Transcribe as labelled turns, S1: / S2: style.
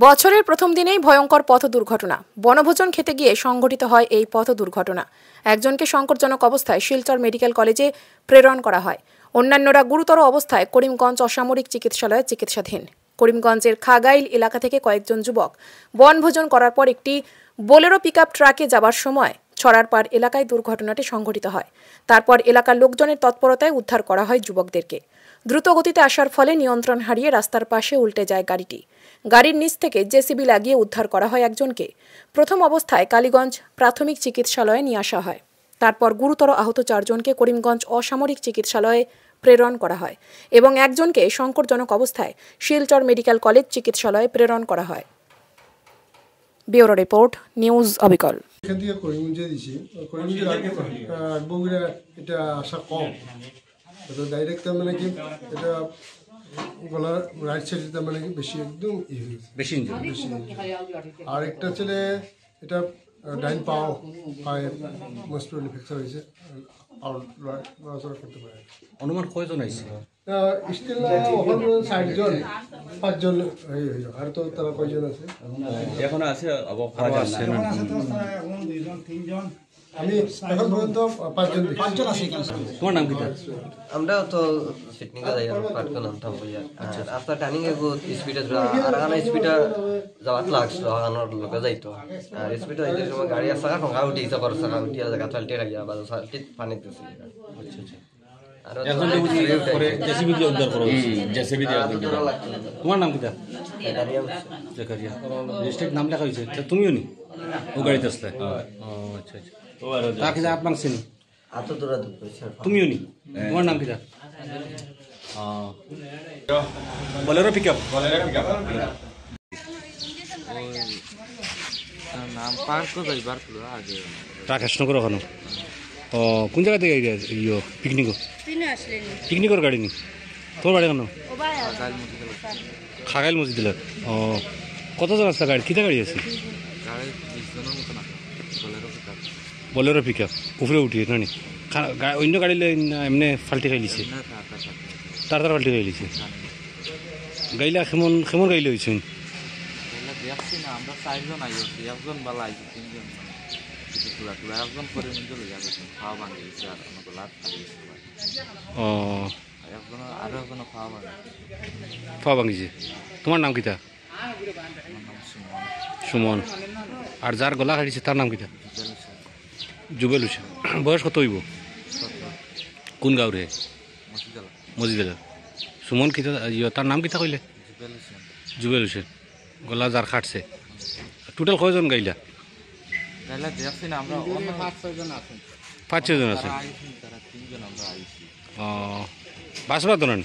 S1: বছরের প্রথম দিনেই ভয়ঙ্কর পথ দুর্ঘটনা। বনভোজন খেতে গিয়ে সংঘটিত হয় এই পথ দুর্ঘটনা। একজনকে সংকটজনক অবস্থায় শিলচর মেডিকেল কলেজে প্রেরণ করা হয়। অন্যান্যরা গুরুতর অবস্থায় করিমগঞ্জ অসামরিক চিকিৎসালয়ে চিকিৎসাধীন। করিমগঞ্জের খাগাইল এলাকা থেকে কয়েকজন যুবক বনভোজন করার পর একটি বোলেরো পিকআপ ট্রাকে যাবার সময় ছড়ারপাড় এলাকায় দুর্ঘটনাটি সংঘটিত হয়। তারপর এলাকার লোকজনের তৎপরতায় উদ্ধার করা হয় যুবকদেরকে। দ্রুত গতিতে আসার ফলে নিয়ন্ত্রণ হারিয়ে রাস্তার পাশে উল্টে যায় গাড়িটি। গাড়ির নিচ থেকে জেসিবি লাগিয়ে উদ্ধার করা হয় একজনকে। প্রথম অবস্থায় কালীগঞ্জ প্রাথমিক চিকিৎসালয়ে নিয়ে আসা হয়। তারপর গুরুতর আহত 4 জনকে করিমগঞ্জ অসামরিক চিকিৎসালয়ে প্রেরণ করা হয় এবং একজনকে সংকটজনক অবস্থায় শিলচর মেডিকেল কলেজ চিকিৎসালয়ে প্রেরণ করা হয়। ব্যুরো রিপোর্ট, নিউজ অবিকল।
S2: এটা আশা কম, ডাইরেক্ট মানে কি এটা গলার রাইট সাইডে মানে কি বেশি একদম বেশি আর একটা ছেলে এটা ডাইন পায়ে মোস্ট ফ্র্যাকচার হয়েছে। করতে পারে
S3: অনুমান কয়জন আইছে?
S2: স্টিল জন 5 জন আর তো তারা কয়জন আছে
S3: এখন আছে
S2: আমি এখন পর্যন্ত 5 জন আছে।
S3: তোমার নাম কি?
S4: আমরা তো সিটনিকা যাই আর পার্ট কোন নাম বইয়া। আচ্ছা আফটার টার্নিং এ গো স্পিডে আর গানা স্পিডে যাওয়াত লাগছ আনার লোক যাইতো আর স্পিডে যাইতে সময় গাড়ি আসা ঠঙ্গা উঠি যাবার সাকা উঠি আর জায়গা চালতে রাখিয়া বা সালটি পানি দিছি। আচ্ছা আচ্ছা আর এখন করে
S3: জেসিবি দিয়ে উদ্ধার করো, জেসিবি দিয়ে তোমার নাম কি? জাকারিয়া। রেজিস্ট্রেট নাম লেখা হইছে, তুমিও নি ও গাড়িতে আসতে? আচ্ছা আচ্ছা। তাকে যা আপনার চিনি
S4: আতো দৌড়া দুই
S3: তুমিও নি, তোমার নাম কি? বলেরো পিকআপ
S5: নাম পার্ক কো যাইবার ছিল আগে
S3: রাকেশনগর ওখানে। ও কোন জায়গা থেকে পিকনিকর গাড়ি নি? তোর বাড়ি কেন? খাগাইল মসজিদ। ও কতজন আসলে গাড়ি? কিতা গাড়ি আছে? বলেরো পিকআপ উপরে উঠিয়ে নানি অন্য গাড়ি এমনি ফাল্টি খাই লিছে, তার ফাল্টি খাই লিছে। গাইলা কেমন কেমন গাইলে হয়েছে?
S5: দেখছি না, আমরা 4 জন আইছি, একজন বালা আইছি, 3 জন একজন করে খাওয়া ভাঙে গেছে আর আমাকে লাভ খাইছে।
S3: ও
S5: একজন আরো একজন
S3: খাওয়া ভাঙিছে। তোমার নাম কিতা? সুমন। আর যার গলা কাটিছে তার নাম কিতা? জুবেল হোসেন। বয়স কত হইব? কোন গাঁও রে? মসজিদ। সুমন কিতা তার নাম কিতা কইলে? জুবেল হোসেন। গলা যার খাটছে। টোটাল কয়জন গাইলা?
S5: দেখছি না, আমরা
S3: 5-6 জন আছে।
S5: তারা 3 জন আমরা আইছি।
S3: বাসবা তো না?